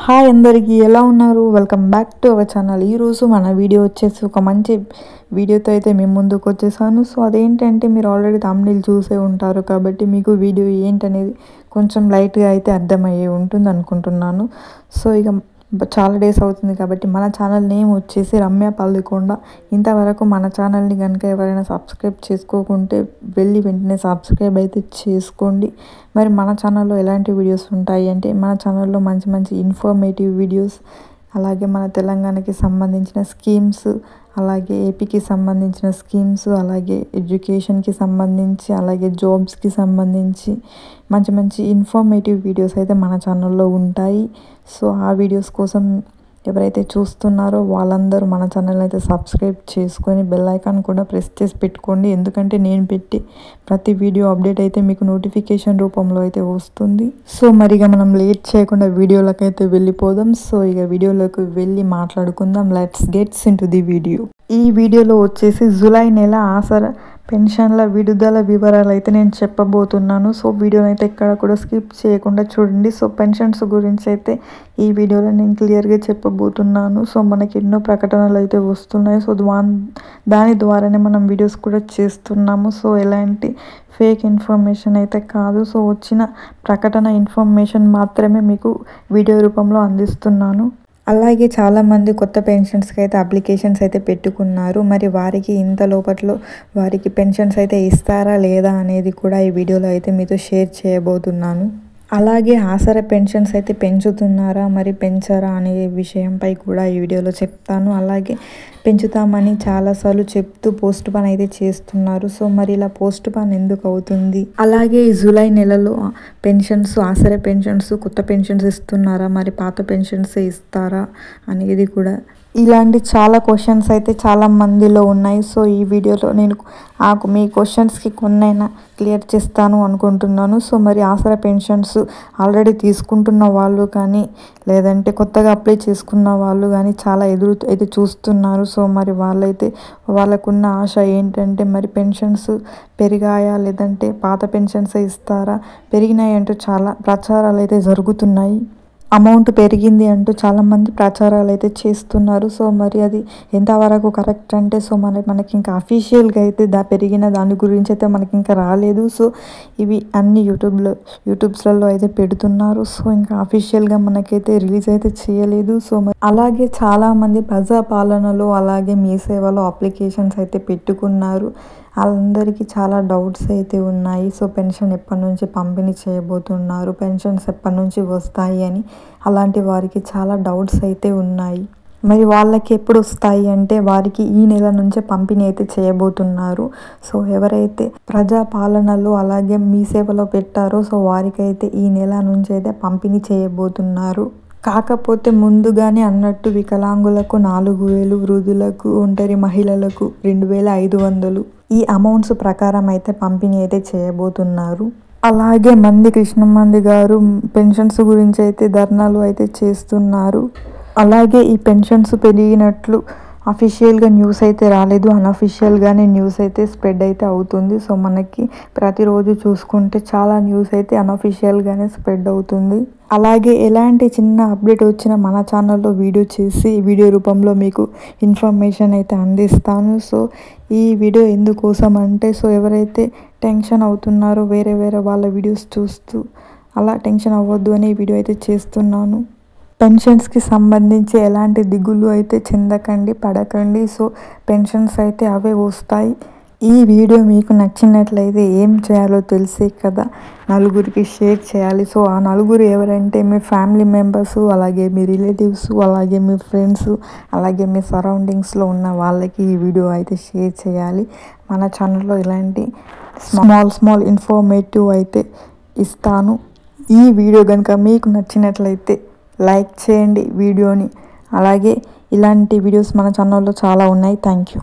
Hi అందరికీ ఎలా ఉన్నారు? Welcome back to our channel. ఈరోజు మన వీడియో వచ్చేసి ఒక మంచి వీడియోతో అయితే మేము ముందుకు వచ్చేసాను. సో అదేంటంటే మీరు ఆల్రెడీ థంబ్నెయిల్ చూసే ఉంటారు కాబట్టి మీకు వీడియో ఏంటనేది కొంచెం లైట్గా అయితే అర్థమయ్యే ఉంటుంది అనుకుంటున్నాను. సో ఇక చాలా డేస్ అవుతుంది కాబట్టి మన ఛానల్ నేమ్ వచ్చేసి రమ్య పల్లికొండ. ఇంతవరకు మన ఛానల్ని కనుక ఎవరైనా సబ్స్క్రైబ్ చేసుకోకుంటే వెళ్ళి వెంటనే సబ్స్క్రైబ్ అయితే చేసుకోండి. మరి మన ఛానల్లో ఎలాంటి వీడియోస్ ఉంటాయి అంటే మన ఛానల్లో మంచి మంచి ఇన్ఫర్మేటివ్ వీడియోస్, అలాగే మన తెలంగాణకి సంబంధించిన స్కీమ్స్, అలాగే ఏపీకి సంబంధించిన స్కీమ్స్, అలాగే ఎడ్యుకేషన్కి సంబంధించి, అలాగే జాబ్స్కి సంబంధించి మంచి మంచి ఇన్ఫర్మేటివ్ వీడియోస్ అయితే మన ఛానల్లో ఉంటాయి. సో ఆ వీడియోస్ కోసం ఎవరైతే చూస్తున్నారో వాళ్ళందరూ మన ఛానల్ అయితే సబ్స్క్రైబ్ చేసుకొని బెల్ ఐకాన్ కూడా ప్రెస్ చేసి పెట్టుకోండి. ఎందుకంటే నేను పెట్టి ప్రతి వీడియో అప్డేట్ అయితే మీకు నోటిఫికేషన్ రూపంలో అయితే వస్తుంది. సో మరిగా మనం లేట్ చేయకుండా వీడియోలోకి అయితే వెళ్ళిపోదాం. సో ఇక వీడియోలోకి వెళ్ళి మాట్లాడుకుందాం. Let's gets into the video. ఈ వీడియోలో వచ్చేసి జూలై నెల ఆసరా పెన్షన్ల విడుదల వివరాలు అయితే నేను చెప్పబోతున్నాను. సో వీడియోని అయితే ఎక్కడ కూడా స్కిప్ చేయకుండా చూడండి. సో పెన్షన్స్ గురించి అయితే ఈ వీడియోలో నేను క్లియర్గా చెప్పబోతున్నాను. సో మనకి ఎన్నో ప్రకటనలు అయితే వస్తున్నాయి. సో దాని ద్వారానే మనం వీడియోస్ కూడా చేస్తున్నాము. సో ఎలాంటి ఫేక్ ఇన్ఫర్మేషన్ అయితే కాదు. సో వచ్చిన ప్రకటన ఇన్ఫర్మేషన్ మాత్రమే మీకు వీడియో రూపంలో అందిస్తున్నాను. అలాగే చాలామంది కొత్త పెన్షన్స్కి అయితే అప్లికేషన్స్ అయితే పెట్టుకున్నారు. మరి వారికి ఇంత లోపట్లో వారికి పెన్షన్స్ అయితే ఇస్తారా లేదా అనేది కూడా ఈ వీడియోలో అయితే మీతో షేర్ చేయబోతున్నాను. అలాగే ఆసరా పెన్షన్స్ అయితే పెంచుతున్నారా మరి పెంచరా అనే విషయంపై కూడా ఈ వీడియోలో చెప్తాను. అలాగే పెంచుతామని చాలాసార్లు చెప్తూ పోస్ట్ పోన్ అయితే చేస్తున్నారు. సో మరి ఇలా పోస్ట్ పోన్ ఎందుకు అవుతుంది? అలాగే ఈ జూలై నెలలో పెన్షన్స్, ఆసరా పెన్షన్స్, కొత్త పెన్షన్స్ ఇస్తున్నారా మరి పాత పెన్షన్స్ ఇస్తారా అనేది కూడా, ఇలాంటి చాలా క్వశ్చన్స్ అయితే చాలా మందిలో ఉన్నాయి. సో ఈ వీడియోలో నేను మీ క్వశ్చన్స్కి కొన్నైనా క్లియర్ చేస్తాను అనుకుంటున్నాను. సో మరి ఆసరా పెన్షన్స్ ఆల్రెడీ తీసుకుంటున్న వాళ్ళు కానీ లేదంటే కొత్తగా అప్లై చేసుకున్న వాళ్ళు కానీ చాలా ఎదురు అయితే చూస్తున్నారు. సో మరి వాళ్ళకున్న ఆశ ఏంటంటే మరి పెన్షన్స్ పెరిగాయా లేదంటే పాత పెన్షన్స్ ఇస్తారా, పెరిగినాయి అంటూ చాలా ప్రచారాలు అయితే జరుగుతున్నాయి. అమౌంట్ పెరిగింది అంటూ చాలామంది ప్రచారాలు అయితే చేస్తున్నారు. సో మరి అది ఎంతవరకు కరెక్ట్ అంటే సో మనకి ఇంకా అఫీషియల్గా అయితే పెరిగిన దాని గురించి అయితే మనకి ఇంకా రాలేదు. సో ఇవి అన్ని యూట్యూబ్స్లలో అయితే పెడుతున్నారు. సో ఇంకా అఫీషియల్గా మనకైతే రిలీజ్ అయితే చేయలేదు. సో మరి అలాగే చాలామంది ప్రజాపాలనలో అలాగే మీ సేవలో అప్లికేషన్స్ అయితే పెట్టుకున్నారు. వాళ్ళందరికీ చాలా డౌట్స్ అయితే ఉన్నాయి. సో పెన్షన్ ఎప్పటి నుంచి పంపిణీ చేయబోతున్నారు, పెన్షన్స్ ఎప్పటి నుంచి వస్తాయి అని అలాంటి వారికి చాలా డౌట్స్ అయితే ఉన్నాయి. మరి వాళ్ళకి ఎప్పుడు వస్తాయి అంటే వారికి ఈ నెల నుంచే పంపిణీ అయితే చేయబోతున్నారు. సో ఎవరైతే ప్రజాపాలనలో అలాగే మీ సేవలో పెట్టారో సో వారికైతే ఈ నెల నుంచి అయితే పంపిణీ చేయబోతున్నారు. కాకపోతే ముందుగానే అన్నట్టు వికలాంగులకు 4,000, వృద్ధులకు, ఒంటరి మహిళలకు 2,500 ఈ అమౌంట్స్ ప్రకారం అయితే పంపిణీ అయితే చేయబోతున్నారు. అలాగే కృష్ణమంది గారు పెన్షన్స్ గురించి అయితే ధర్నాలు అయితే చేస్తున్నారు. అలాగే ఈ పెన్షన్స్ పెరిగినట్లు అఫీషియల్గా న్యూస్ అయితే రాలేదు, అన్అఫీషియల్గానే న్యూస్ అయితే స్ప్రెడ్ అయితే అవుతుంది. సో మనకి ప్రతిరోజు చూసుకుంటే చాలా న్యూస్ అయితే అన్అఫీషియల్గానే స్ప్రెడ్ అవుతుంది. అలాగే ఎలాంటి చిన్న అప్డేట్ వచ్చినా మన ఛానల్లో వీడియో చేసి వీడియో రూపంలో మీకు ఇన్ఫర్మేషన్ అయితే అందిస్తాను. సో ఈ వీడియో ఎందుకోసం అంటే సో ఎవరైతే టెన్షన్ అవుతున్నారో వేరే వాళ్ళ వీడియోస్ చూస్తూ అలా టెన్షన్ అవ్వద్దు అని ఈ వీడియో అయితే చేస్తున్నాను. పెన్షన్స్కి సంబంధించి ఎలాంటి దిగులు అయితే చెందకండి, పడకండి. సో పెన్షన్స్ అయితే అవే వస్తాయి. ఈ వీడియో మీకు నచ్చినట్లయితే ఏం చేయాలో తెలిసే కదా, నలుగురికి షేర్ చేయాలి. సో ఆ నలుగురు ఎవరంటే మీ ఫ్యామిలీ మెంబర్స్, అలాగే మీ రిలేటివ్స్, అలాగే మీ ఫ్రెండ్స్, అలాగే మీ సరౌండింగ్స్లో ఉన్న వాళ్ళకి ఈ వీడియో అయితే షేర్ చేయాలి. మన ఛానల్లో ఇలాంటి స్మాల్ ఇన్ఫర్మేటివ్ అయితే ఇస్తాను. ఈ వీడియో కనుక మీకు నచ్చినట్లయితే లైక్ చేయండి వీడియోని. అలాగే ఇలాంటి వీడియోస్ మన ఛానల్లో చాలా ఉన్నాయి. Thank you.